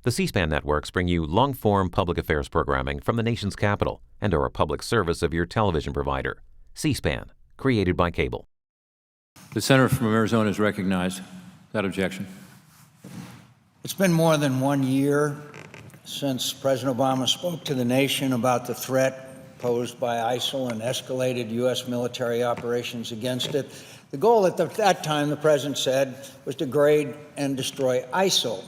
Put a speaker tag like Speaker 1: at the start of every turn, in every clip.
Speaker 1: The C-SPAN networks bring you long-form public affairs programming from the nation's capital and are a public service of your television provider. C-SPAN, created by cable.
Speaker 2: The senator from Arizona is recognized. Without objection.
Speaker 3: It's been more than 1 year since President Obama spoke to the nation about the threat posed by ISIL and escalated U.S. military operations against it. The goal at that time, the president said, was to degrade and destroy ISIL.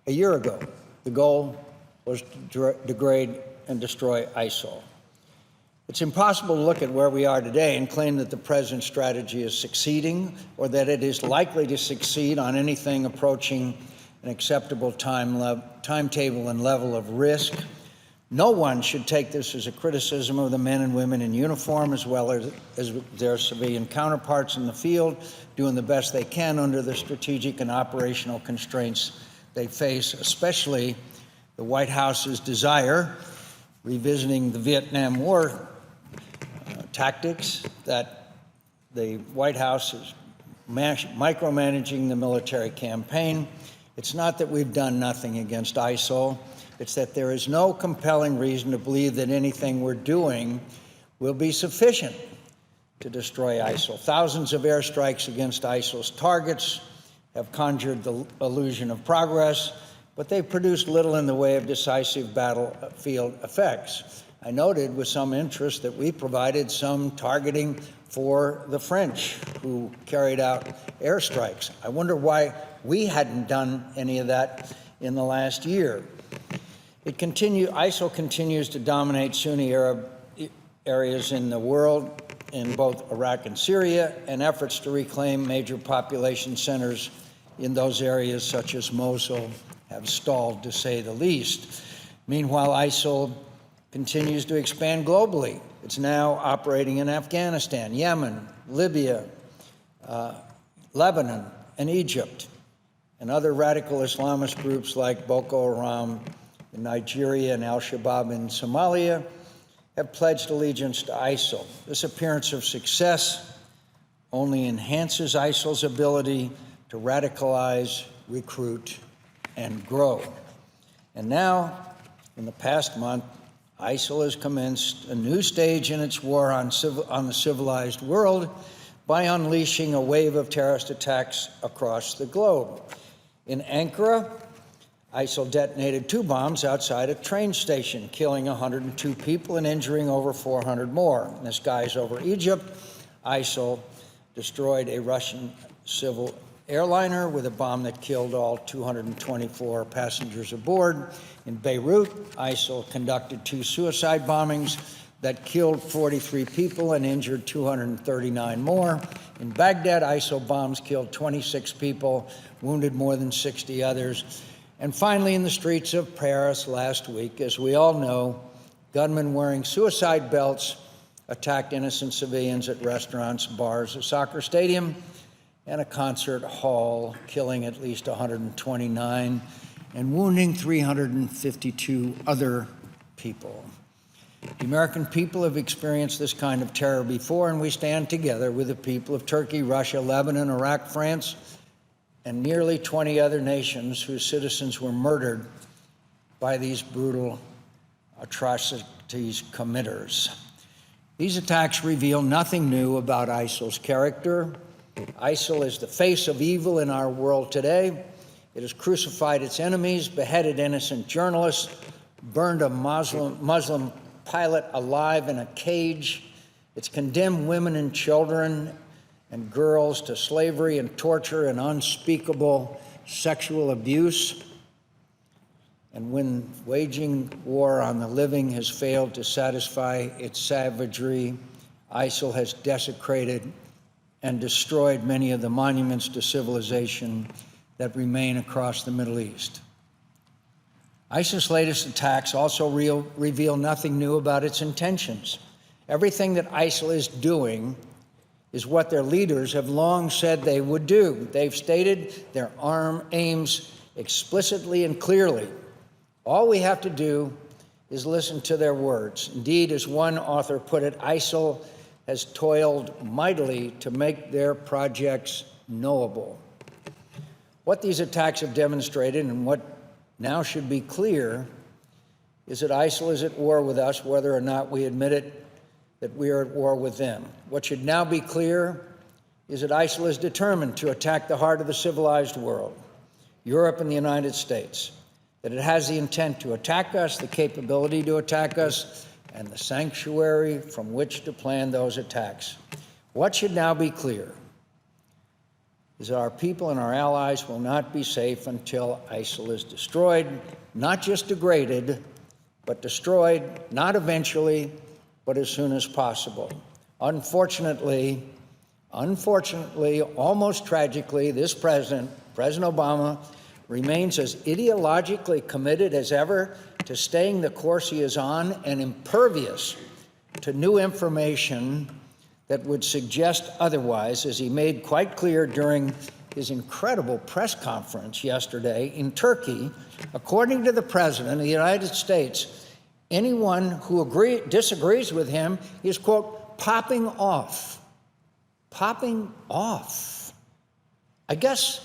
Speaker 3: A year ago, the goal was to degrade and destroy ISIL. It's impossible to look at where we are today and claim that the president's strategy is succeeding or that it is likely to succeed on anything approaching an acceptable timetable and level of risk. No one should take this as a criticism of the men and women in uniform as well as their civilian counterparts in the field, doing the best they can under the strategic and operational constraints they face, especially the White House's desire, revisiting the Vietnam War tactics, that the White House is micromanaging the military campaign. It's not that we've done nothing against ISIL. It's that there is no compelling reason to believe that anything we're doing will be sufficient to destroy ISIL. Thousands of airstrikes against ISIL's targets have conjured the illusion of progress, but they've produced little in the way of decisive battlefield effects. I noted with some interest that we provided some targeting for the French who carried out airstrikes. I wonder why we hadn't done any of that in the last year. ISIL continues to dominate Sunni Arab areas in the world, in both Iraq and Syria, and efforts to reclaim major population centers in those areas, such as Mosul, have stalled, to say the least. Meanwhile, ISIL continues to expand globally. It's now operating in Afghanistan, Yemen, Libya, Lebanon, and Egypt. And other radical Islamist groups like Boko Haram in Nigeria and Al-Shabaab in Somalia have pledged allegiance to ISIL. This appearance of success only enhances ISIL's ability to radicalize, recruit, and grow. And now, in the past month, ISIL has commenced a new stage in its war on the civilized world by unleashing a wave of terrorist attacks across the globe. In Ankara, ISIL detonated 2 bombs outside a train station, killing 102 people and injuring over 400 more. In the skies over Egypt, ISIL destroyed a Russian civil airliner with a bomb that killed all 224 passengers aboard. In Beirut, ISIL conducted 2 suicide bombings that killed 43 people and injured 239 more. In Baghdad, ISIL bombs killed 26 people, wounded more than 60 others. And finally, in the streets of Paris last week, as we all know, gunmen wearing suicide belts attacked innocent civilians at restaurants, bars, a soccer stadium, and a concert hall, killing at least 129 and wounding 352 other people. The American people have experienced this kind of terror before, and we stand together with the people of Turkey, Russia, Lebanon, Iraq, France, and nearly 20 other nations whose citizens were murdered by these brutal atrocities committers. These attacks reveal nothing new about ISIL's character. ISIL is the face of evil in our world today. It has crucified its enemies, beheaded innocent journalists, burned a Muslim pilot alive in a cage. It's condemned women and children and girls to slavery and torture and unspeakable sexual abuse. And when waging war on the living has failed to satisfy its savagery, ISIL has desecrated and destroyed many of the monuments to civilization that remain across the Middle East. ISIL's latest attacks also reveal nothing new about its intentions. Everything that ISIL is doing is what their leaders have long said they would do. They've stated their aims explicitly and clearly. All we have to do is listen to their words. Indeed, as one author put it, ISIL has toiled mightily to make their projects knowable. What these attacks have demonstrated, and what now should be clear, is that ISIL is at war with us, whether or not we admit it, that we are at war with them. What should now be clear is that ISIL is determined to attack the heart of the civilized world, Europe and the United States, that it has the intent to attack us, the capability to attack us, and the sanctuary from which to plan those attacks. What should now be clear is that our people and our allies will not be safe until ISIL is destroyed, not just degraded, but destroyed, not eventually, but as soon as possible. Unfortunately, almost tragically, this President Obama, remains as ideologically committed as ever to staying the course he is on and impervious to new information that would suggest otherwise, as he made quite clear during his incredible press conference yesterday in Turkey. According to the President of the United States, anyone who disagrees with him is, quote, popping off. Popping off. I guess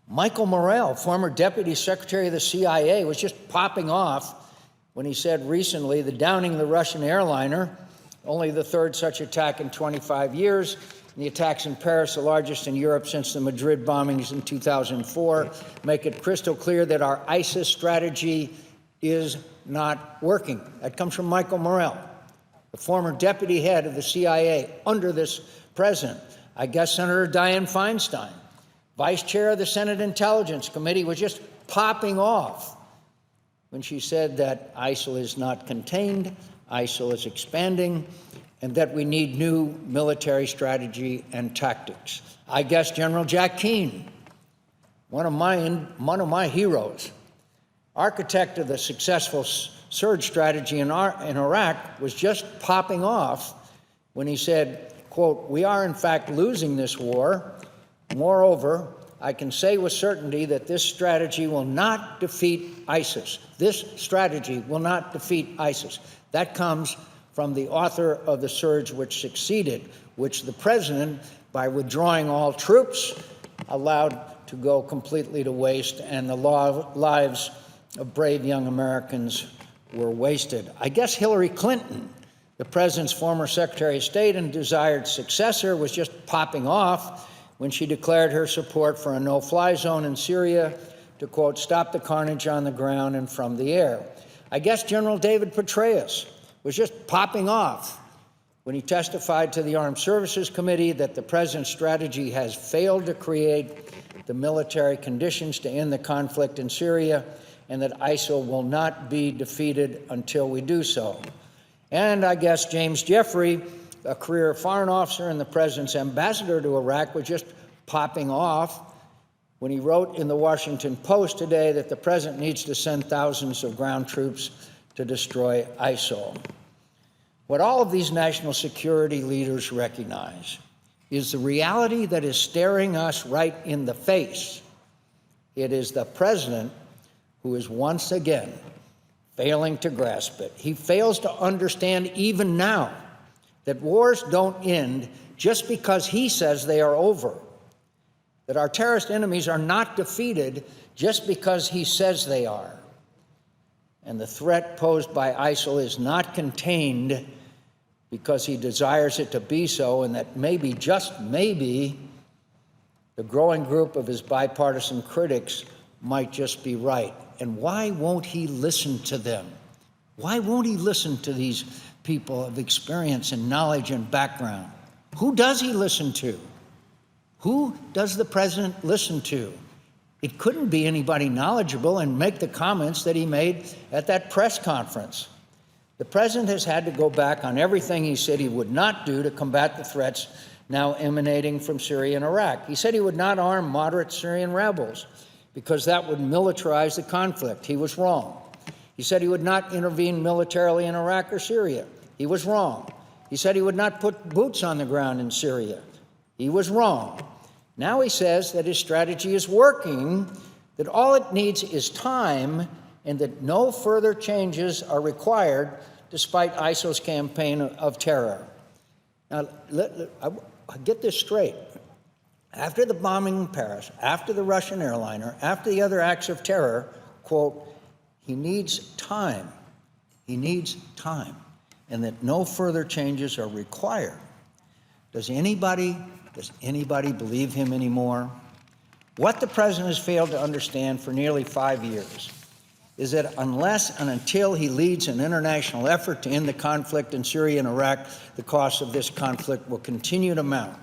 Speaker 3: Michael Morrell, former Deputy Secretary of the CIA, was just popping off when he said recently the downing of the Russian airliner, only the third such attack in 25 years, and the attacks in Paris, the largest in Europe since the Madrid bombings in 2004, make it crystal clear that our ISIS strategy is not working. That comes from Michael Morrell, the former deputy head of the CIA under this president. I guess Senator Dianne Feinstein, vice chair of the Senate Intelligence Committee, was just popping off when she said that ISIL is not contained, ISIL is expanding, and that we need new military strategy and tactics. I guess General Jack Keane, one of my heroes, architect of the successful surge strategy in Iraq, was just popping off when he said, quote, "We are in fact losing this war. Moreover, I can say with certainty that this strategy will not defeat ISIS. This strategy will not defeat ISIS." That comes from the author of the surge which succeeded, which the president, by withdrawing all troops, allowed to go completely to waste, and the lives of brave young Americans were wasted. I guess Hillary Clinton, the president's former Secretary of State and desired successor, was just popping off when she declared her support for a no-fly zone in Syria to, quote, "stop the carnage on the ground and from the air." I guess General David Petraeus was just popping off when he testified to the Armed Services Committee that the president's strategy has failed to create the military conditions to end the conflict in Syria, and that ISIL will not be defeated until we do so. And I guess James Jeffrey, a career foreign officer and the president's ambassador to Iraq, was just popping off when he wrote in the Washington Post today that the president needs to send thousands of ground troops to destroy ISIL. What all of these national security leaders recognize is the reality that is staring us right in the face. It is the president who is once again failing to grasp it. He fails to understand even now that wars don't end just because he says they are over, that our terrorist enemies are not defeated just because he says they are, and the threat posed by ISIL is not contained because he desires it to be so, and that maybe, just maybe, the growing group of his bipartisan critics might just be right. And why won't he listen to them? Why won't he listen to these people of experience and knowledge and background? Who does he listen to? Who does the president listen to? It couldn't be anybody knowledgeable and make the comments that he made at that press conference. The president has had to go back on everything he said he would not do to combat the threats now emanating from Syria and Iraq. He said he would not arm moderate Syrian rebels because that would militarize the conflict. He was wrong. He said he would not intervene militarily in Iraq or Syria. He was wrong. He said he would not put boots on the ground in Syria. He was wrong. Now he says that his strategy is working, that all it needs is time, and that no further changes are required despite ISIL's campaign of terror. Now, I get this straight. after the bombing in Paris, after the Russian airliner, after the other acts of terror, quote, he needs time. He needs time, and that no further changes are required. Does anybody believe him anymore? What the president has failed to understand for nearly 5 years is that unless and until he leads an international effort to end the conflict in Syria and Iraq, the cost of this conflict will continue to mount.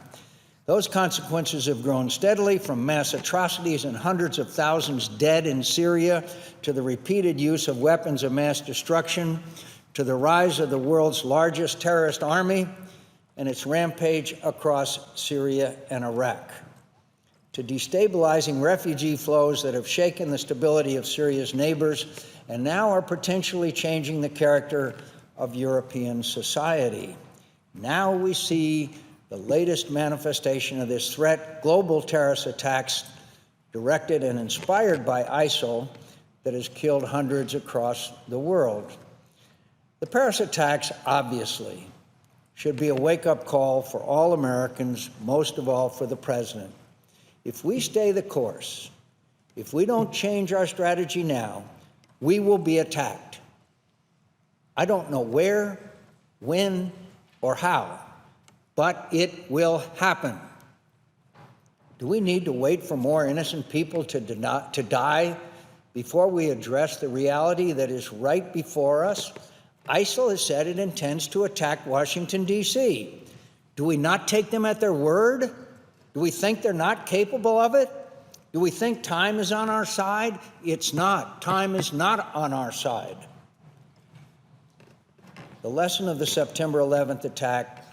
Speaker 3: Those consequences have grown steadily, from mass atrocities and hundreds of thousands dead in Syria, to the repeated use of weapons of mass destruction, to the rise of the world's largest terrorist army and its rampage across Syria and Iraq, to destabilizing refugee flows that have shaken the stability of Syria's neighbors and now are potentially changing the character of European society. Now we see the latest manifestation of this threat, global terrorist attacks directed and inspired by ISIL that has killed hundreds across the world. The Paris attacks, obviously, should be a wake-up call for all Americans, most of all for the president. If we stay the course, if we don't change our strategy now, we will be attacked. I don't know where, when, or how, but it will happen. Do we need to wait for more innocent people to die before we address the reality that is right before us? ISIL has said it intends to attack Washington, D.C. Do we not take them at their word? Do we think they're not capable of it? Do we think time is on our side? It's not. Time is not on our side. The lesson of the September 11th attack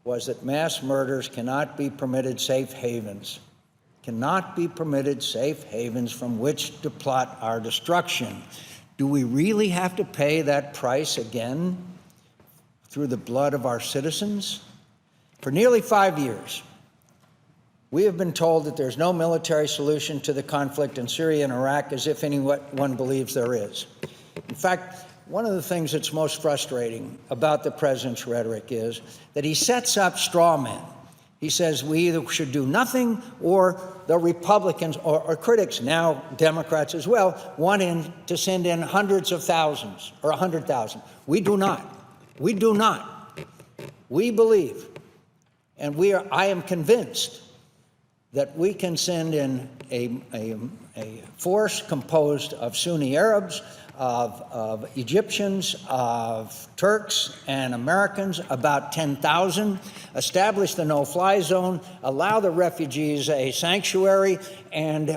Speaker 3: was that mass murders cannot be permitted safe havens, from which to plot our destruction. Do we really have to pay that price again through the blood of our citizens? For nearly 5 years, we have been told that there's no military solution to the conflict in Syria and Iraq, as if anyone believes there is. In fact, one of the things that's most frustrating about the president's rhetoric is that he sets up straw men. He says we either should do nothing, or the Republicans or critics, now Democrats as well, want to send in hundreds of thousands or 100,000. We do not. We do not. We believe, and I am convinced, that we can send in a force composed of Sunni Arabs, of Egyptians, of Turks and Americans, about 10,000, establish the no-fly zone, allow the refugees a sanctuary, and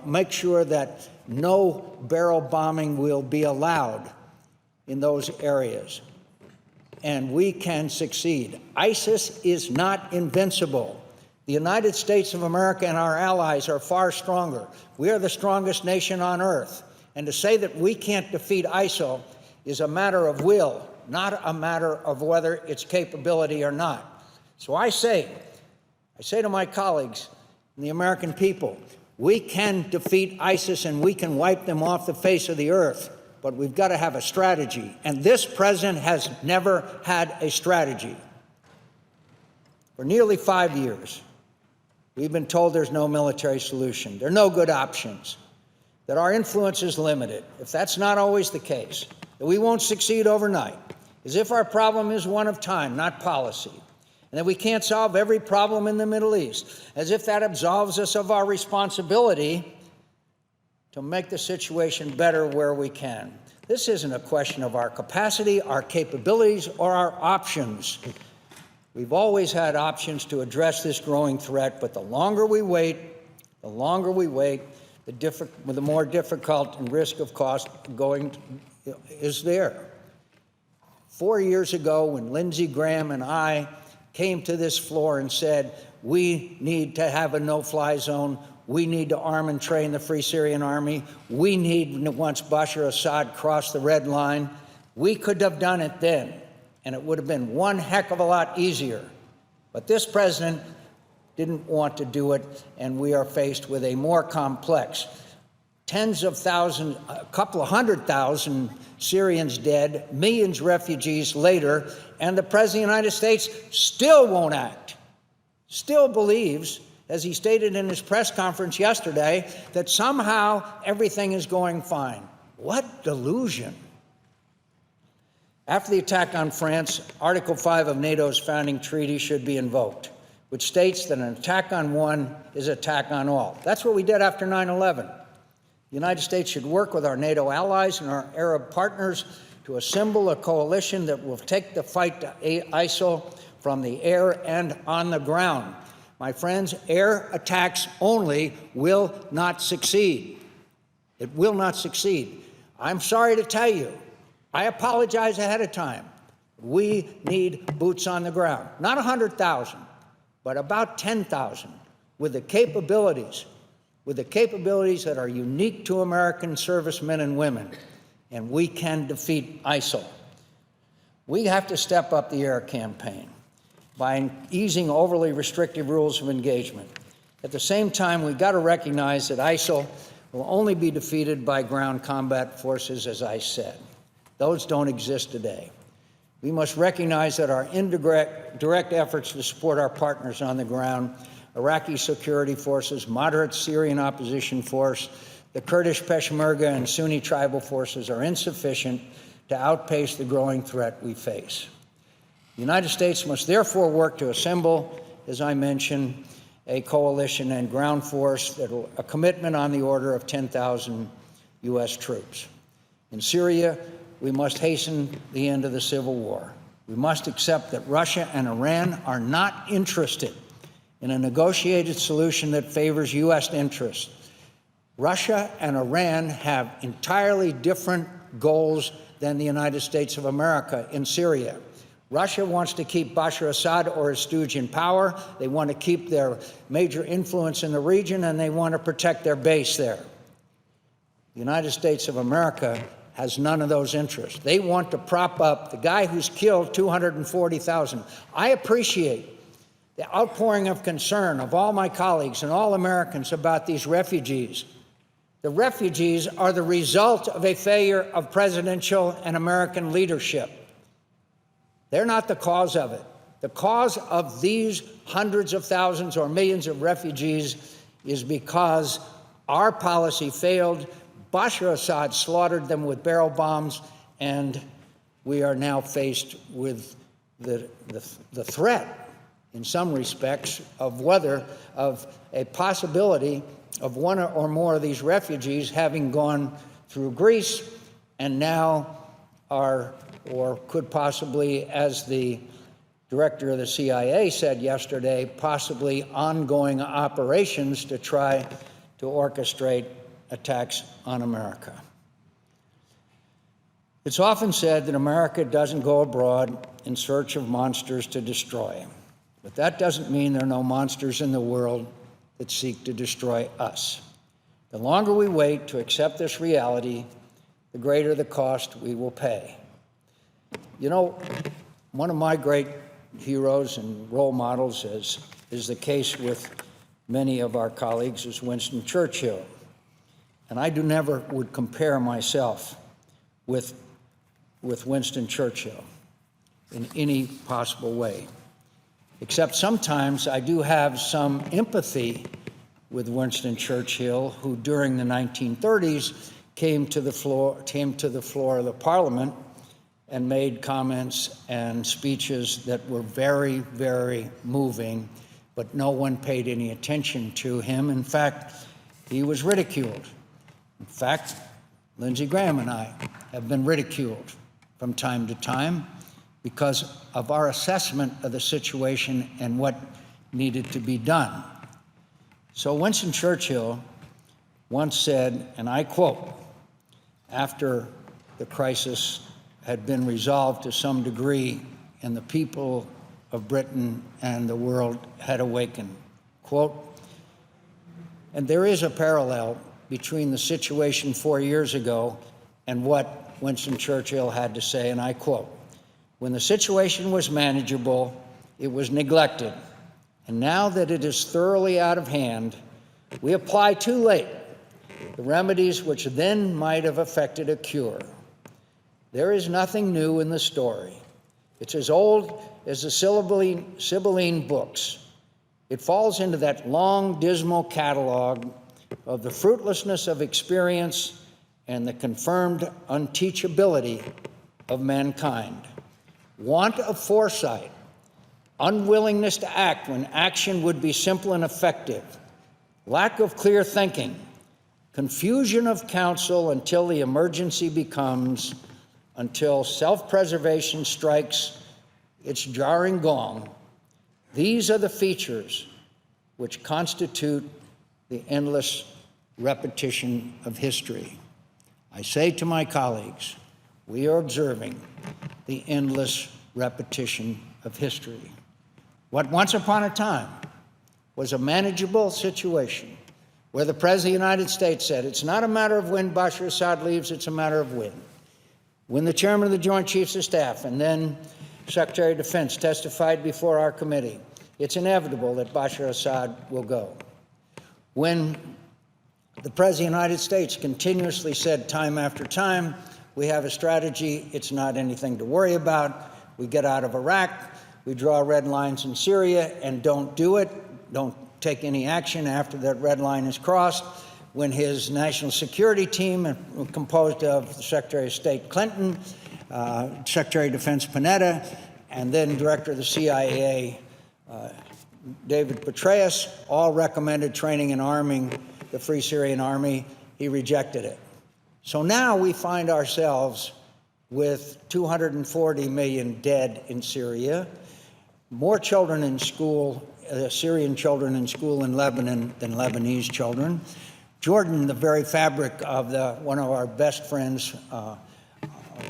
Speaker 3: make sure that no barrel bombing will be allowed in those areas. And we can succeed. ISIS is not invincible. The United States of America and our allies are far stronger. We are the strongest nation on earth. And to say that we can't defeat ISIL is a matter of will, not a matter of whether it's capability or not. So I say to my colleagues and the American people, we can defeat ISIS and we can wipe them off the face of the earth, but we've got to have a strategy. And this president has never had a strategy. For nearly 5 years, we've been told there's no military solution. There are no good options, that our influence is limited. If that's not always the case, that we won't succeed overnight, as if our problem is one of time, not policy, and that we can't solve every problem in the Middle East, as if that absolves us of our responsibility to make the situation better where we can. This isn't a question of our capacity, our capabilities, or our options. We've always had options to address this growing threat, but the longer we wait, the more difficult and risk of cost going is there. 4 years ago, when Lindsey Graham and I came to this floor and said, we need to have a no-fly zone, we need to arm and train the Free Syrian Army, we need, once Bashar Assad crossed the red line, we could have done it then, and it would have been one heck of a lot easier. But this president didn't want to do it, and we are faced with a more complex. Tens of thousands, a couple of 100,000 Syrians dead, millions refugees later, and the President of the United States still won't act, still believes, as he stated in his press conference yesterday, that somehow everything is going fine. What delusion. After the attack on France, Article 5 of NATO's founding treaty should be invoked, which states that an attack on one is an attack on all. That's what we did after 9/11. The United States should work with our NATO allies and our Arab partners to assemble a coalition that will take the fight to ISIL from the air and on the ground. My friends, air attacks only will not succeed. It will not succeed. I'm sorry to tell you, I apologize ahead of time. We need boots on the ground. Not 100,000, but about 10,000 with the capabilities that are unique to American servicemen and women, and we can defeat ISIL. We have to step up the air campaign by easing overly restrictive rules of engagement. At the same time, we've got to recognize that ISIL will only be defeated by ground combat forces, as I said. Those don't exist today. We must recognize that our direct efforts to support our partners on the ground, Iraqi security forces, moderate Syrian opposition force, the Kurdish Peshmerga and Sunni tribal forces are insufficient to outpace the growing threat we face. The United States must therefore work to assemble, as I mentioned, a coalition and ground force, a commitment on the order of 10,000 U.S. troops. In Syria, we must hasten the end of the civil war. We must accept that Russia and Iran are not interested in a negotiated solution that favors U.S. interests. Russia and Iran have entirely different goals than the United States of America in Syria. Russia wants to keep Bashar Assad or his stooge in power. They want to keep their major influence in the region, and they want to protect their base there. The United States of America has none of those interests. They want to prop up the guy who's killed 240,000. I appreciate the outpouring of concern of all my colleagues and all Americans about these refugees. The refugees are the result of a failure of presidential and American leadership. They're not the cause of it. The cause of these hundreds of thousands or millions of refugees is because our policy failed. Bashar Assad slaughtered them with barrel bombs, and we are now faced with the threat, in some respects, of a possibility of one or more of these refugees having gone through Greece and now are, or could possibly, as the director of the CIA said yesterday, possibly ongoing operations to try to orchestrate attacks on America. It's often said that America doesn't go abroad in search of monsters to destroy. But that doesn't mean there are no monsters in the world that seek to destroy us. The longer we wait to accept this reality, the greater the cost we will pay. You know, one of my great heroes and role models, as is the case with many of our colleagues, is Winston Churchill. And I never would compare myself with Winston Churchill in any possible way. Except sometimes I do have some empathy with Winston Churchill, who during the 1930s came to the floor of the Parliament and made comments and speeches that were very, very moving, but no one paid any attention to him. In fact, he was ridiculed. In fact, Lindsey Graham and I have been ridiculed from time to time because of our assessment of the situation and what needed to be done. So Winston Churchill once said, and I quote, after the crisis had been resolved to some degree and the people of Britain and the world had awakened, quote, and there is a parallel between the situation 4 years ago and what Winston Churchill had to say, and I quote, when the situation was manageable, it was neglected. And now that it is thoroughly out of hand, we apply too late the remedies which then might have effected a cure. There is nothing new in the story. It's as old as the Sibylline books. It falls into that long, dismal catalog of the fruitlessness of experience and the confirmed unteachability of mankind. Want of foresight, unwillingness to act when action would be simple and effective, lack of clear thinking, confusion of counsel until the emergency becomes, until self-preservation strikes its jarring gong. These are the features which constitute the endless repetition of history. I say to my colleagues, we are observing the endless repetition of history. What once upon a time was a manageable situation where the President of the United States said, it's not a matter of when Bashar Assad leaves, it's a matter of when. When the Chairman of the Joint Chiefs of Staff and then Secretary of Defense testified before our committee, it's inevitable that Bashar Assad will go. When the President of the United States continuously said time after time, we have a strategy, it's not anything to worry about, we get out of Iraq, we draw red lines in Syria and don't do it, don't take any action after that red line is crossed. When his national security team, composed of Secretary of State Clinton, Secretary of Defense Panetta, and then Director of the CIA, David Petraeus, all recommended training and arming the Free Syrian Army, he rejected it. So now we find ourselves with 240 million dead in Syria, more children in school, Syrian children in school in Lebanon than Lebanese children. Jordan, the very fabric of one of our best friends,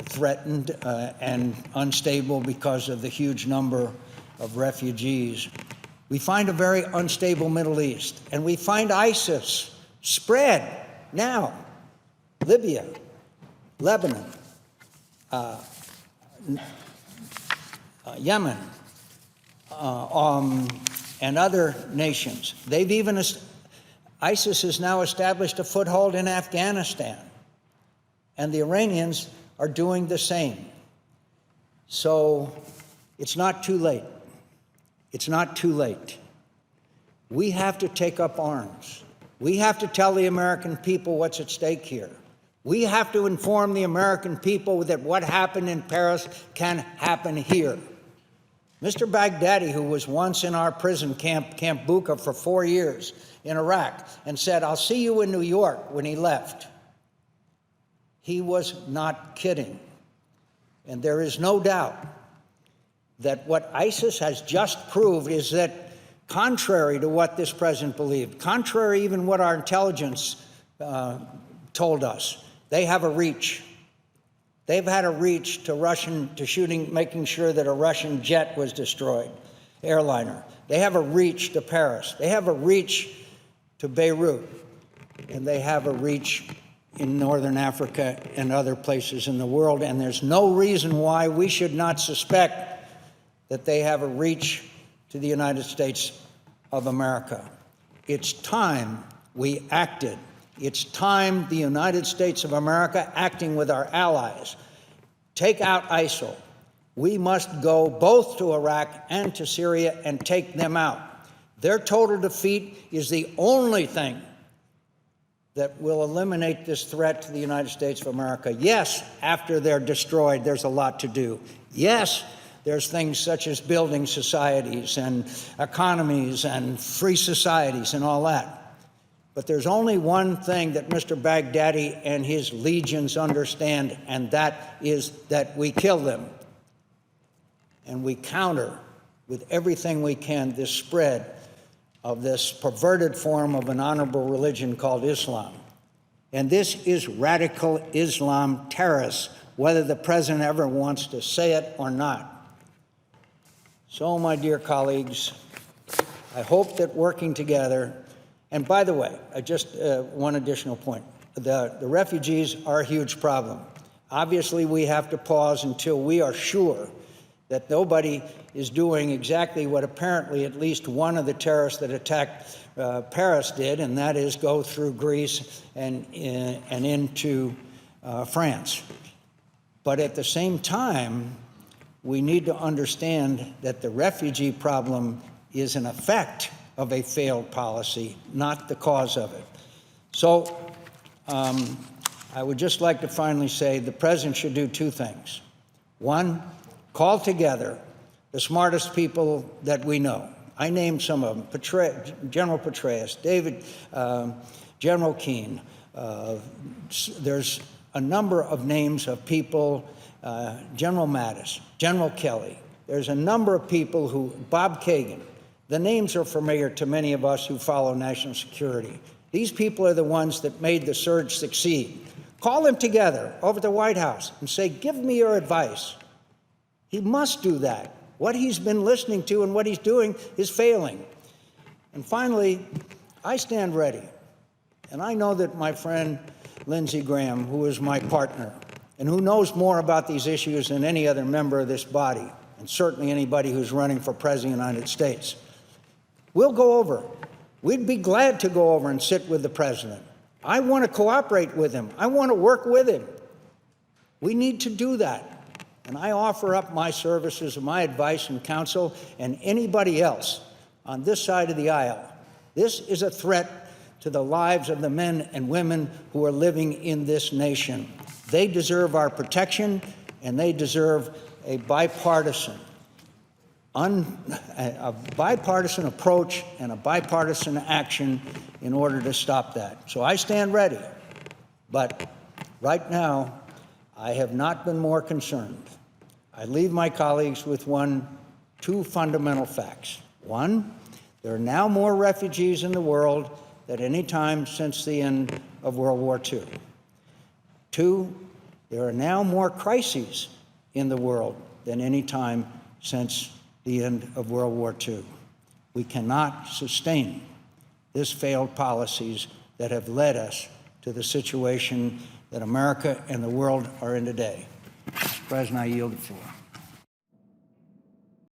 Speaker 3: threatened and unstable because of the huge number of refugees. We find a very unstable Middle East, and we find ISIS spread now. Libya, Lebanon, Yemen, and other nations. ISIS has now established a foothold in Afghanistan, and the Iranians are doing the same. So it's not too late. It's not too late. We have to take up arms. We have to tell the American people what's at stake here. We have to inform the American people that what happened in Paris can happen here. Mr. Baghdadi, who was once in our prison camp, Camp Bucca, for 4 years in Iraq, and said, I'll see you in New York, when he left, he was not kidding. And there is no doubt that what ISIS has just proved is that, contrary to what this president believed, contrary even what our intelligence told us, they have a reach. They've had a reach to shooting, making sure that a Russian jet was destroyed, airliner. They have a reach to Paris. They have a reach to Beirut. And they have a reach in northern Africa and other places in the world. And there's no reason why we should not suspect that they have a reach to the United States of America. It's time we acted. It's time the United States of America, acting with our allies, take out ISIL. We must go both to Iraq and to Syria and take them out. Their total defeat is the only thing that will eliminate this threat to the United States of America. Yes, after they're destroyed, there's a lot to do. Yes, there's things such as building societies and economies and free societies and all that. But there's only one thing that Mr. Baghdadi and his legions understand, and that is that we kill them. And we counter with everything we can this spread of this perverted form of an honorable religion called Islam. And this is radical Islam terrorists, whether the president ever wants to say it or not. So, my dear colleagues, I hope that working together, and by the way, just one additional point. The refugees are a huge problem. Obviously, we have to pause until we are sure that nobody is doing exactly what apparently at least one of the terrorists that attacked Paris did, and that is go through Greece and into France. But at the same time, we need to understand that the refugee problem is an effect of a failed policy, not the cause of it. So I would just like to finally say the president should do two things. One, call together the smartest people that we know. I named some of them: General Petraeus, General Keane. There's a number of names of people, General Mattis, General Kelly. There's a number of people Bob Kagan. The names are familiar to many of us who follow national security. These people are the ones that made the surge succeed. Call them together over at the White House and say, give me your advice. He must do that. What he's been listening to and what he's doing is failing. And finally, I stand ready. And I know that my friend Lindsey Graham, who is my partner and who knows more about these issues than any other member of this body, and certainly anybody who's running for president of the United States, we'll go over. We'd be glad to go over and sit with the president. I want to cooperate with him. I want to work with him. We need to do that. And I offer up my services and my advice and counsel, and anybody else on this side of the aisle. This is a threat to the lives of the men and women who are living in this nation. They deserve our protection, and they deserve a bipartisan approach and a bipartisan action in order to stop that. So I stand ready. But right now, I have not been more concerned. I leave my colleagues with two fundamental facts. One, there are now more refugees in the world than any time since the end of World War II. Two, there are now more crises in the world than any time since the end of World War II. We cannot sustain these failed policies that have led us to the situation that America and the world are in today. Mr. President, I yield the floor.